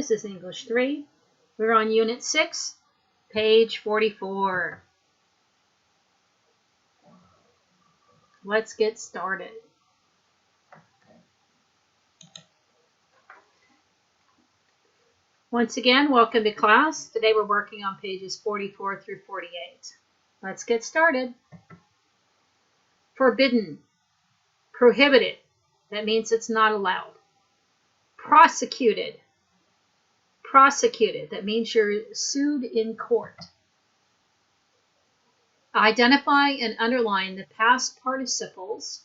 This is English 3. We're on Unit 6, page 44. Let's get started. Once again, welcome to class. Today we're working on pages 44 through 48. Let's get started. Forbidden, prohibited. That means it's not allowed. Prosecuted. Prosecuted. That means you're sued in court. Identify and underline the past participles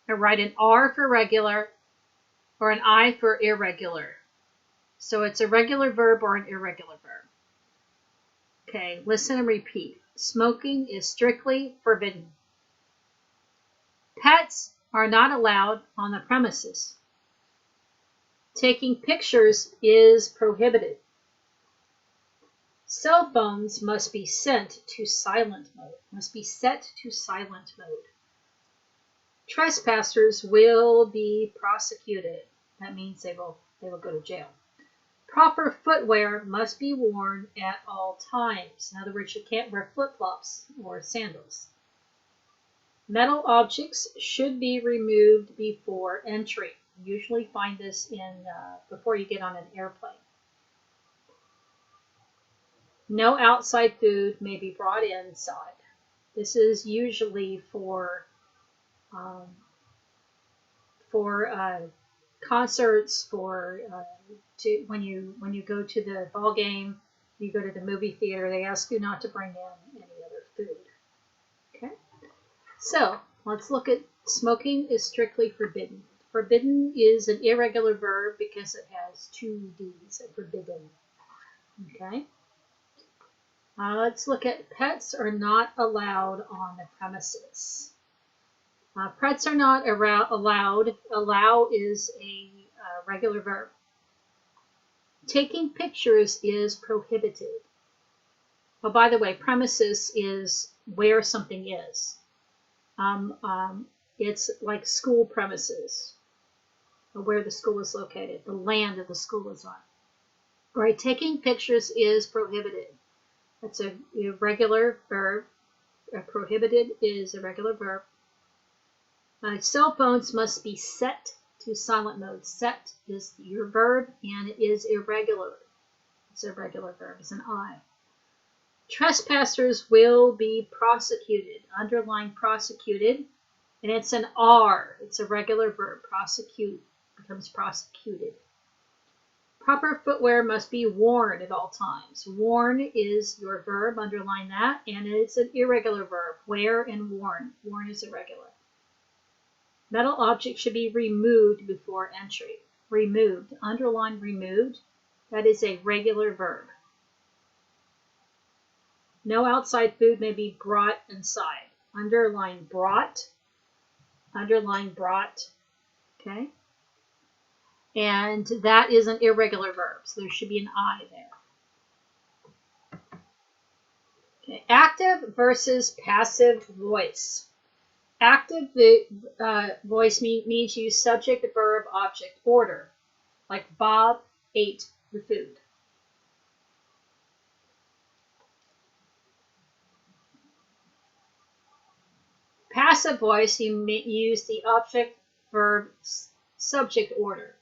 and write an R for regular or an I for irregular. So it's a regular verb or an irregular verb. Okay, listen and repeat. Smoking is strictly forbidden. Pets are not allowed on the premises. Taking pictures is prohibited. Cell phones must be sent to silent mode. Must be set to silent mode. Trespassers will be prosecuted. That means they will go to jail. Proper footwear must be worn at all times. In other words, you can't wear flip-flops or sandals. Metal objects should be removed before entry. You usually find this before you get on an airplane. No outside food may be brought inside. This is usually for concerts, when you go to the ball game, you go to the movie theater, they ask you not to bring in any other food. Okay? So, let's look at smoking is strictly forbidden. Forbidden is an irregular verb because it has two D's, forbidden. Okay? Let's look at pets are not allowed on the premises. Pets are not allowed. Allow is a regular verb. Taking pictures is prohibited. Oh, by the way, premises is where something is. It's like school premises, or where the school is located, the land that the school is on. Right? Taking pictures is prohibited. That's a regular verb. Prohibited is a regular verb. Cell phones must be set to silent mode. Set is your verb, and it is irregular. It's a regular verb. It's an I. Trespassers will be prosecuted. Underline prosecuted, and it's an R. It's a regular verb. Prosecute becomes prosecuted. Proper footwear must be worn at all times. Worn is your verb. Underline that, and it's an irregular verb. Wear and worn. Worn is irregular. Metal objects should be removed before entry. Removed. Underline removed. That is a regular verb. No outside food may be brought inside. Underline brought. Underline brought. Okay? And that is an irregular verb, so there should be an I there. Okay. Active versus passive voice. Active voice means use subject, verb, object, order, like Bob ate the food. Passive voice, you use the object, verb, subject order.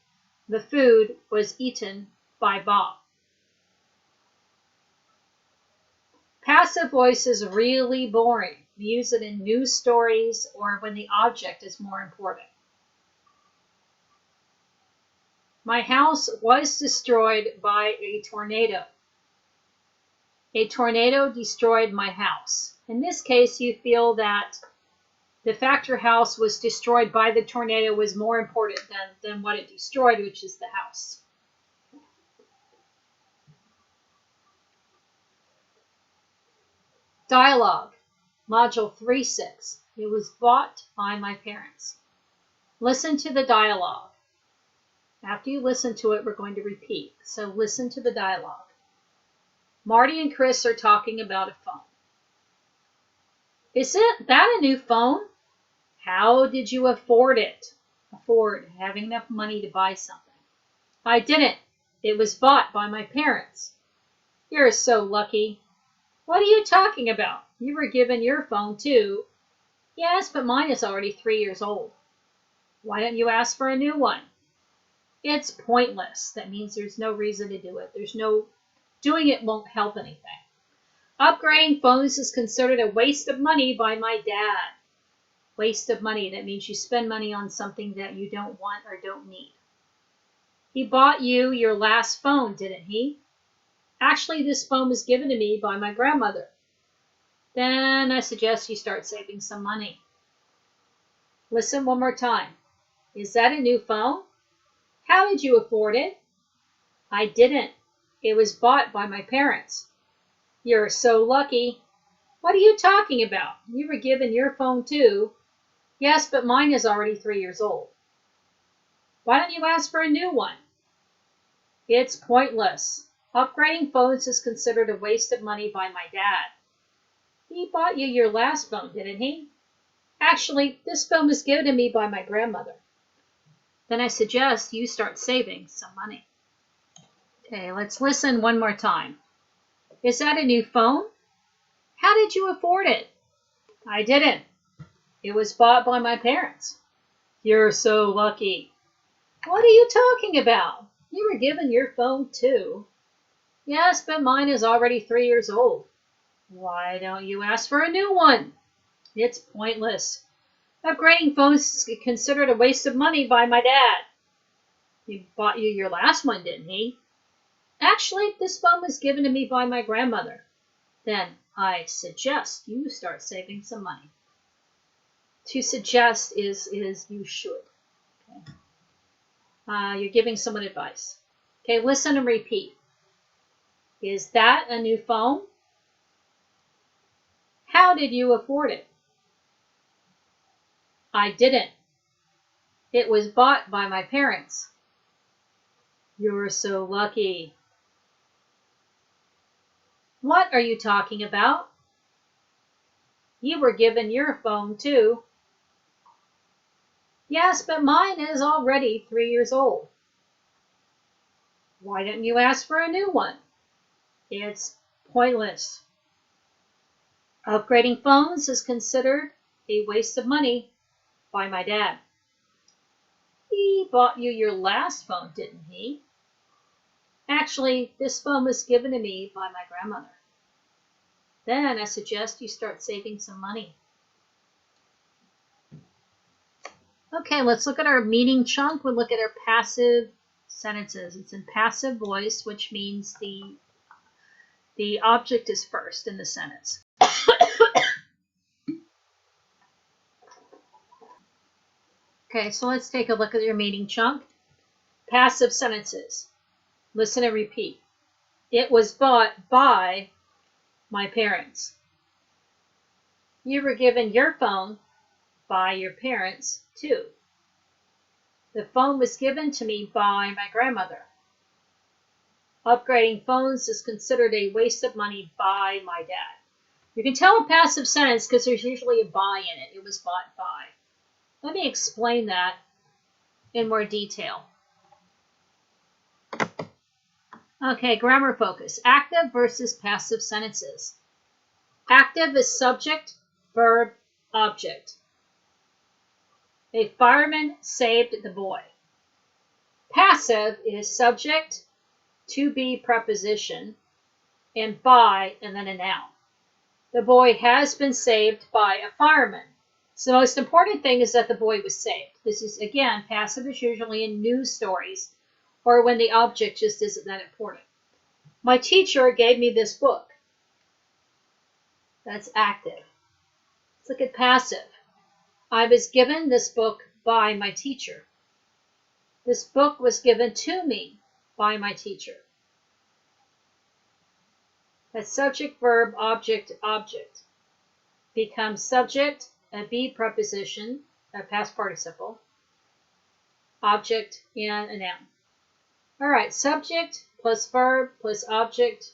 The food was eaten by Bob. Passive voice is really boring. We use it in news stories or when the object is more important. My house was destroyed by a tornado. A tornado destroyed my house. In this case, you feel that the fact your house was destroyed by the tornado was more important than what it destroyed, which is the house. Dialogue. Module 3.6. It was bought by my parents. Listen to the dialogue. After you listen to it, we're going to repeat. So listen to the dialogue. Marty and Chris are talking about a phone. Isn't that a new phone? How did you afford it? Afford, having enough money to buy something. I didn't. It was bought by my parents. You're so lucky. What are you talking about? You were given your phone too. Yes, but mine is already 3 years old. Why don't you ask for a new one? It's pointless. That means there's no reason to do it. Doing it won't help anything. Upgrading phones is considered a waste of money by my dad. Waste of money. That means you spend money on something that you don't want or don't need. He bought you your last phone, didn't he? Actually, this phone was given to me by my grandmother. Then I suggest you start saving some money. Listen one more time. Is that a new phone? How did you afford it? I didn't. It was bought by my parents. You're so lucky. What are you talking about? You were given your phone too. Yes, but mine is already 3 years old. Why don't you ask for a new one? It's pointless. Upgrading phones is considered a waste of money by my dad. He bought you your last phone, didn't he? Actually, this phone was given to me by my grandmother. Then I suggest you start saving some money. Okay, let's listen one more time. Is that a new phone? How did you afford it? I didn't. It was bought by my parents. You're so lucky. What are you talking about? You were given your phone too. Yes, but mine is already 3 years old. Why don't you ask for a new one? It's pointless. Upgrading phones is considered a waste of money by my dad. He bought you your last one, didn't he? Actually, this phone was given to me by my grandmother. Then I suggest you start saving some money. To suggest is you should. Okay. You're giving someone advice. Okay, listen and repeat. Is that a new phone? How did you afford it? I didn't. It was bought by my parents. You're so lucky. What are you talking about? You were given your phone too. Yes, but mine is already 3 years old. Why didn't you ask for a new one? It's pointless. Upgrading phones is considered a waste of money by my dad. He bought you your last phone, didn't he? Actually, this phone was given to me by my grandmother. Then I suggest you start saving some money. Okay, let's look at our meaning chunk. We'll look at our passive sentences. It's in passive voice, which means the object is first in the sentence. Okay, so let's take a look at your meaning chunk. Passive sentences. Listen and repeat. It was bought by my parents. You were given your phone by your parents too. The phone was given to me by my grandmother. Upgrading phones is considered a waste of money by my dad. You can tell a passive sentence because there's usually a by in it. It was bought by. Let me explain that in more detail. Okay, grammar focus. Active versus passive sentences. Active is subject, verb, object. A fireman saved the boy. Passive is subject, to be preposition, and by, and then a noun. The boy has been saved by a fireman. So the most important thing is that the boy was saved. This is, again, passive is usually in news stories or when the object just isn't that important. My teacher gave me this book. That's active. Let's look at passive. I was given this book by my teacher. This book was given to me by my teacher. That's subject, verb, object, object. Becomes subject, a be preposition, a past participle, object, and a noun. All right, subject plus verb plus object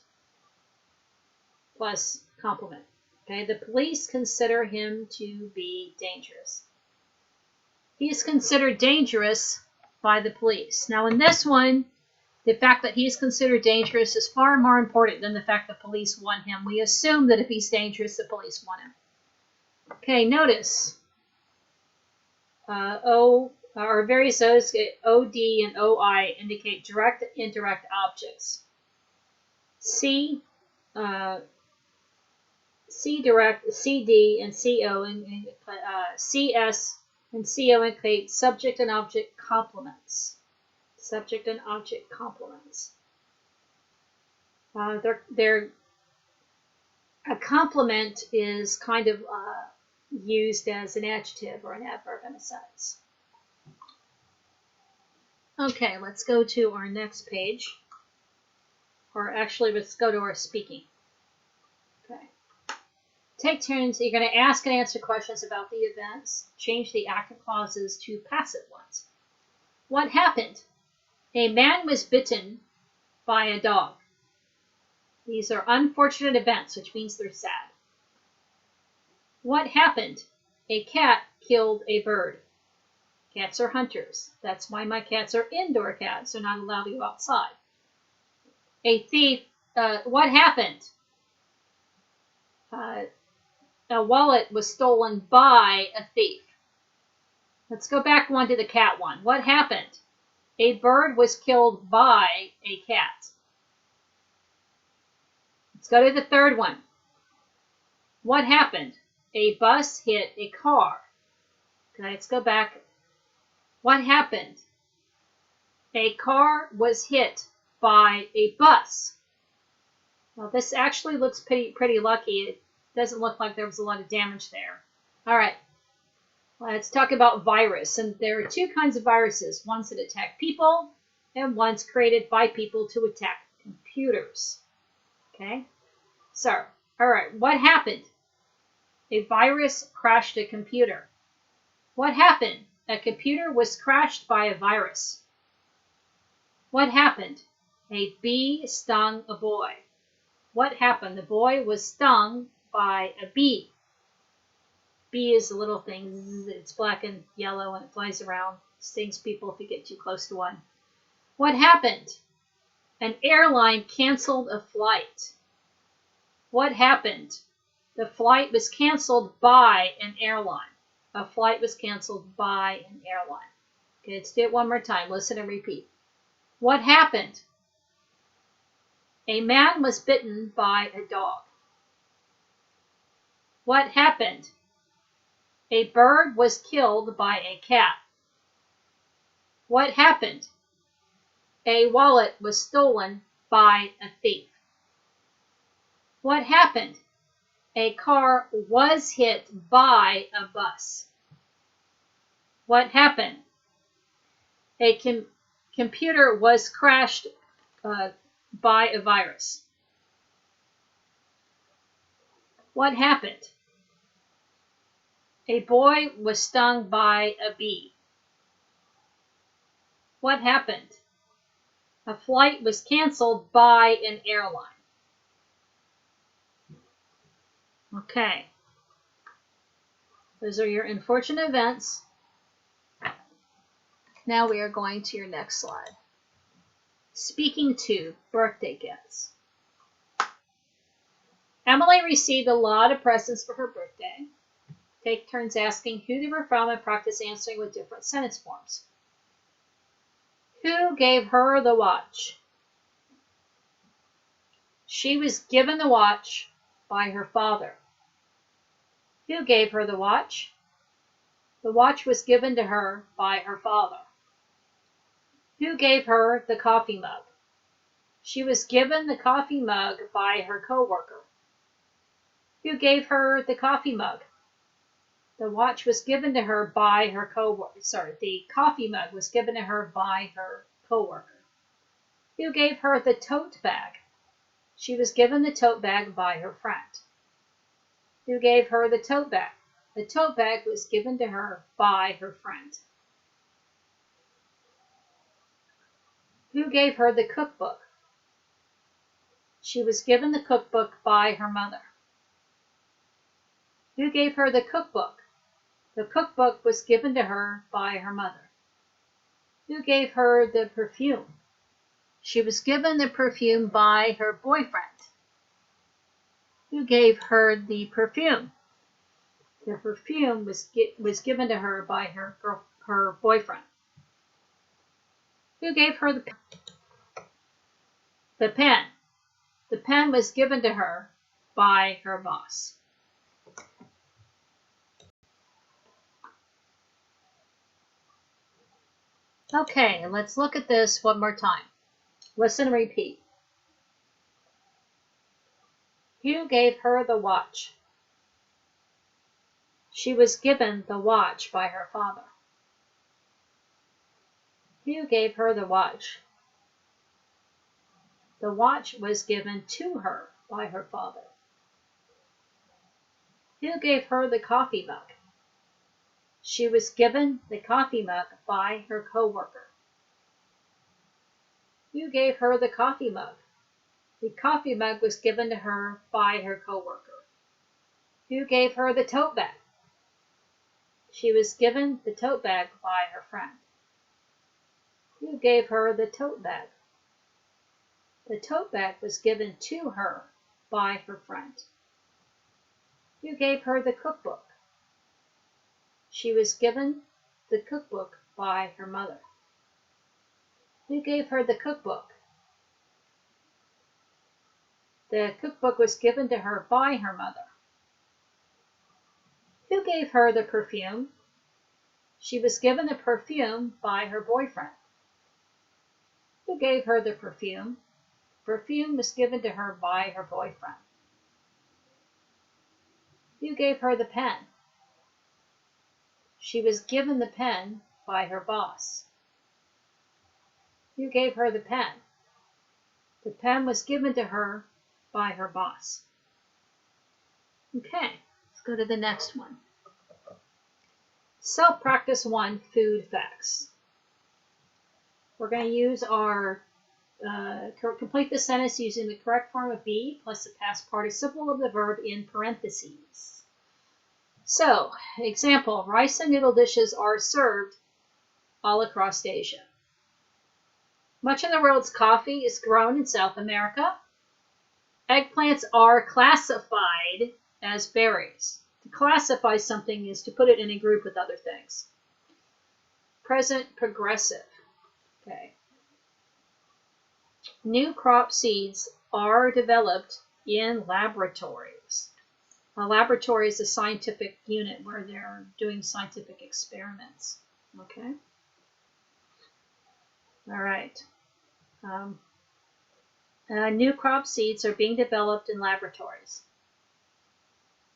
plus complement. Okay, the police consider him to be dangerous. He is considered dangerous by the police. Now in this one, The fact that he's considered dangerous is far more important than the fact that police want him. We assume that if he's dangerous, the police want him. Okay, notice various O's, OD and OI indicate direct and indirect objects. C direct, CD and CO, and CS and CO indicate subject and object complements. Subject and object complements. A complement is kind of used as an adjective or an adverb in a sentence. Okay, let's go to our next page. Or actually, let's go to our speaking. Okay. Take turns. You're going to ask and answer questions about the events. Change the active clauses to passive ones. What happened? A man was bitten by a dog. These are unfortunate events, which means they're sad. What happened? A cat killed a bird. Cats are hunters. That's why my cats are indoor cats. They're not allowed to go outside. A thief, what happened? A wallet was stolen by a thief. Let's go back one to the cat one. What happened? A bird was killed by a cat. Let's go to the third one. What happened? A bus hit a car. Okay, let's go back. What happened? A car was hit by a bus. Well, this actually looks pretty lucky. It doesn't look like there was a lot of damage there. All right. Let's talk about virus. And there are two kinds of viruses. Ones that attack people and ones created by people to attack computers. Okay? So, all right. What happened? A virus crashed a computer. What happened? A computer was crashed by a virus. What happened? A bee stung a boy. What happened? The boy was stung by a bee. Bee is a little thing. It's black and yellow and it flies around. Stings people if you get too close to one. What happened? An airline canceled a flight. What happened? The flight was canceled by an airline. A flight was canceled by an airline. Okay, let's do it one more time. Listen and repeat. What happened? A man was bitten by a dog. What happened? A bird was killed by a cat. What happened? A wallet was stolen by a thief. What happened? A car was hit by a bus. What happened? A computer was crashed by a virus. What happened? A boy was stung by a bee. What happened? A flight was canceled by an airline. Okay. Those are your unfortunate events. Now we are going to your next slide. Speaking to birthday gifts. Emily received a lot of presents for her birthday. Take turns asking who they were from and practice answering with different sentence forms. Who gave her the watch? She was given the watch by her father. Who gave her the watch? The watch was given to her by her father. Who gave her the coffee mug? She was given the coffee mug by her coworker. Who gave her the coffee mug? The watch was given to her by her coworker. The coffee mug was given to her by her coworker. Who gave her the tote bag? She was given the tote bag by her friend. Who gave her the tote bag? The tote bag was given to her by her friend. Who gave her the cookbook? She was given the cookbook by her mother. Who gave her the cookbook? The cookbook was given to her by her mother. Who gave her the perfume? She was given the perfume by her boyfriend. Who gave her the perfume? The perfume was given to her by her boyfriend. Who gave her the pen? The pen was given to her by her boss. Okay, let's look at this one more time. Listen and repeat. Who gave her the watch? She was given the watch by her father. Who gave her the watch? The watch was given to her by her father. Who gave her the coffee mug? She was given the coffee mug by her coworker. Who gave her the coffee mug? The coffee mug was given to her by her coworker. Who gave her the tote bag? She was given the tote bag by her friend. Who gave her the tote bag? The tote bag was given to her by her friend. Who gave her the cookbook? She was given the cookbook by her mother. Who gave her the cookbook? The cookbook was given to her by her mother. Who gave her the perfume? She was given the perfume by her boyfriend. Who gave her the perfume? Perfume was given to her by her boyfriend. Who gave her the pen? She was given the pen by her boss. Who gave her the pen? The pen was given to her by her boss. Okay, let's go to the next one. Self-practice 1, food facts. We're going to use our complete the sentence using the correct form of be plus the past participle of the verb in parentheses. So, example, rice and noodle dishes are served all across Asia. Much of the world's coffee is grown in South America. Eggplants are classified as berries. To classify something is to put it in a group with other things. Present progressive. Okay. New crop seeds are developed in laboratories. A laboratory is a scientific unit where they're doing scientific experiments. Okay. All right. New crop seeds are being developed in laboratories.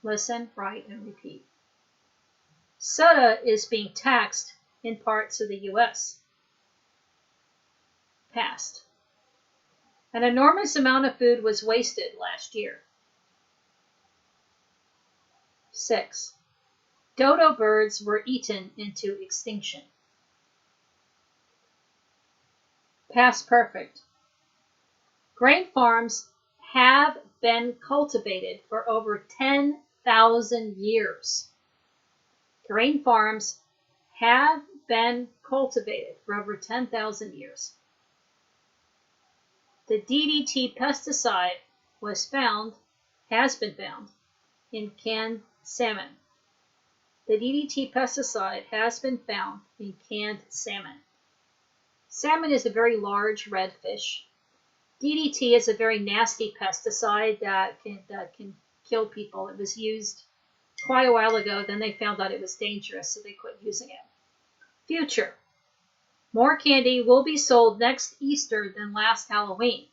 Listen, write, and repeat. Soda is being taxed in parts of the U.S. Past. An enormous amount of food was wasted last year. 6. Dodo birds were eaten into extinction. Past perfect. Grain farms have been cultivated for over 10,000 years. Grain farms have been cultivated for over 10,000 years. The DDT pesticide has been found in canned salmon. The DDT pesticide has been found in canned salmon. Salmon is a very large red fish. DDT is a very nasty pesticide that can kill people. It was used quite a while ago, then they found out it was dangerous, so they quit using it. Future. More candy will be sold next Easter than last Halloween.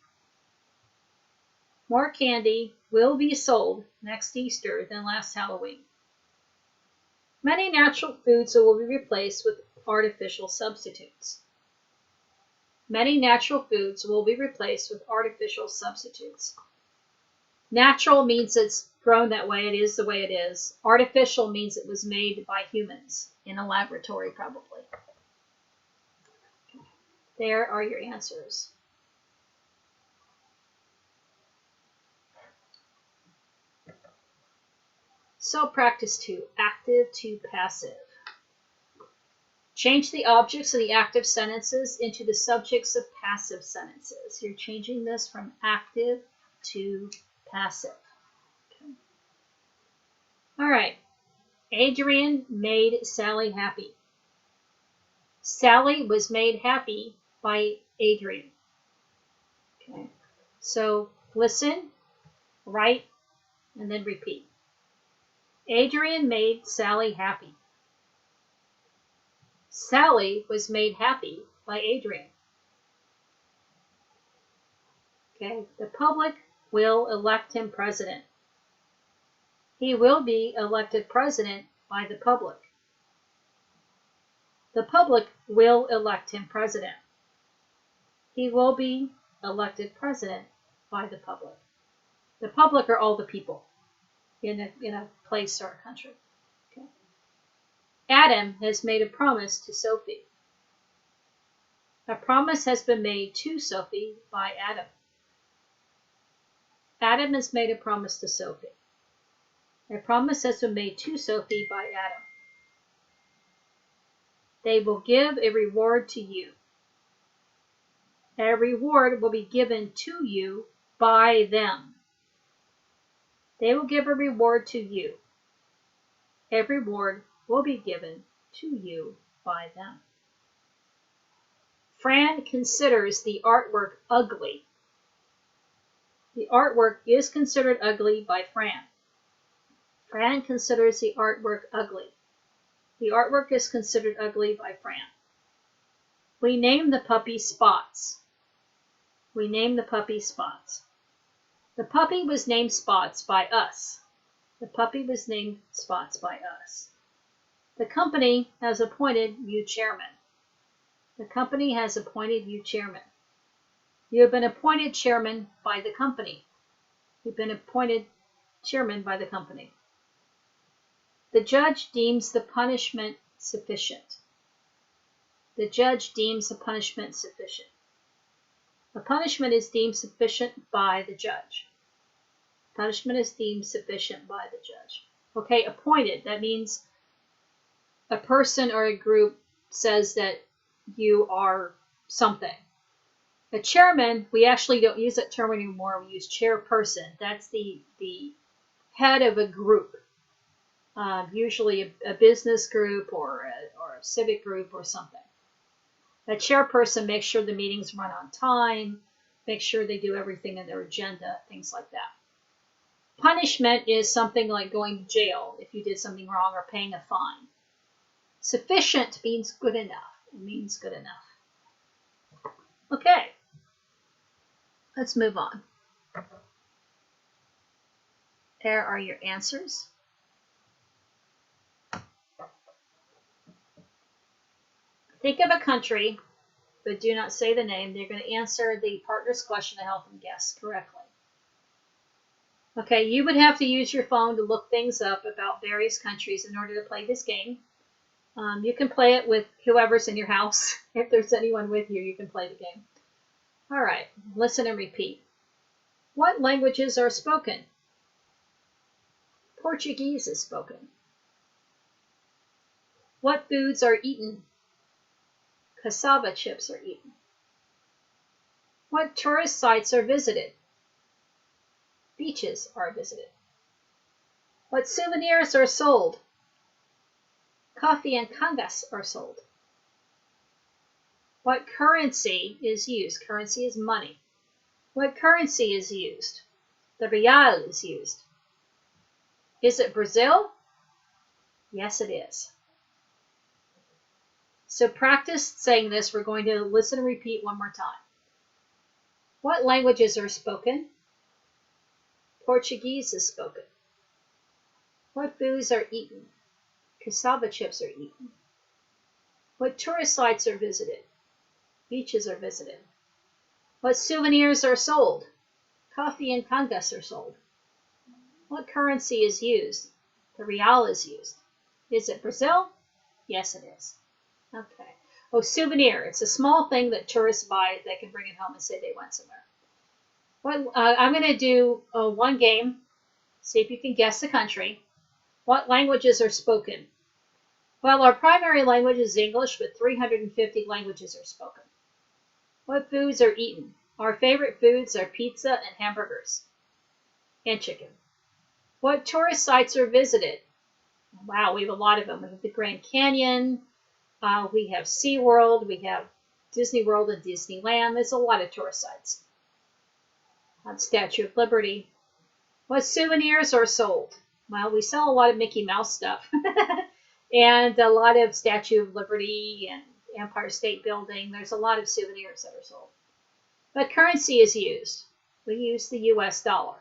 More candy will be sold next Easter than last Halloween. Many natural foods will be replaced with artificial substitutes. Many natural foods will be replaced with artificial substitutes. Natural means it's grown that way, it is the way it is. Artificial means it was made by humans in a laboratory, probably. There are your answers. So practice 2, active to passive. Change the objects of the active sentences into the subjects of passive sentences. You're changing this from active to passive. Okay. All right. Adrian made Sally happy. Sally was made happy by Adrian. Okay. So listen, write, and then repeat. Adrian made Sally happy. Sally was made happy by Adrian. Okay. The public will elect him president. He will be elected president by the public. The public will elect him president. He will be elected president by the public. The public are all the people in a place or a country. Okay. Adam has made a promise to Sophie. A promise has been made to Sophie by Adam. Adam has made a promise to Sophie. A promise has been made to Sophie by Adam. They will give a reward to you. A reward will be given to you by them. They will give a reward to you. A reward will be given to you by them. Fran considers the artwork ugly. The artwork is considered ugly by Fran. Fran considers the artwork ugly. The artwork is considered ugly by Fran. We name the puppy Spots. We name the puppy Spots. The puppy was named Spots by us. The puppy was named Spots by us. The company has appointed you chairman. The company has appointed you chairman. You have been appointed chairman by the company. You've been appointed chairman by the company. The judge deems the punishment sufficient. The judge deems the punishment sufficient. The punishment is deemed sufficient by the judge. Punishment is deemed sufficient by the judge. Okay, appointed. That means a person or a group says that you are something. A chairman, we actually don't use that term anymore. We use chairperson. That's the head of a group. Usually a business group or a civic group or something. A chairperson makes sure the meetings run on time, makes sure they do everything in their agenda, things like that. Punishment is something like going to jail if you did something wrong or paying a fine. Sufficient means good enough. It means good enough. Okay, let's move on. There are your answers. Think of a country, but do not say the name. They're going to answer the partner's question to help them guess correctly. Okay, you would have to use your phone to look things up about various countries in order to play this game. You can play it with whoever's in your house. If there's anyone with you, you can play the game. All right, listen and repeat. What languages are spoken? Portuguese is spoken. What foods are eaten? Cassava chips are eaten. What tourist sites are visited? Beaches are visited. What souvenirs are sold? Coffee and cangas are sold. What currency is used? Currency is money. What currency is used? The real is used. Is it Brazil? Yes, it is. So practice saying this. We're going to listen and repeat one more time. What languages are spoken? Portuguese is spoken. What foods are eaten? Cassava chips are eaten. What tourist sites are visited? Beaches are visited. What souvenirs are sold? Coffee and cangas are sold. What currency is used? The real is used. Is it Brazil? Yes, it is. Okay. Oh, souvenir. It's a small thing that tourists buy. They can bring it home and say they went somewhere. Well, I'm going to do one game. See if you can guess the country. What languages are spoken? Well, our primary language is English, but 350 languages are spoken. What foods are eaten? Our favorite foods are pizza and hamburgers and chicken. What tourist sites are visited? Wow, we have a lot of them. We have the Grand Canyon, we have SeaWorld, we have Disney World and Disneyland. There's a lot of tourist sites. Statue of Liberty. What souvenirs are sold? Well, we sell a lot of Mickey Mouse stuff and a lot of Statue of Liberty and Empire State Building. There's a lot of souvenirs that are sold. What currency is used? We use the US dollar,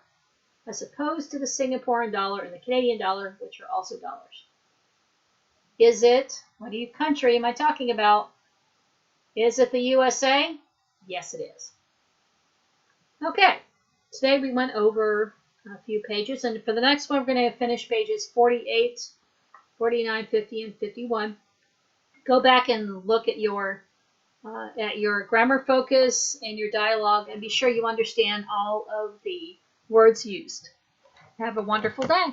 as opposed to the Singaporean dollar and the Canadian dollar, which are also dollars. Is it, what country am I talking about? Is it the USA? Yes, it is. Okay, today we went over a few pages, and for the next one, we're going to finish pages 48, 49, 50, and 51. Go back and look at your grammar focus and your dialogue, and be sure you understand all of the words used. Have a wonderful day.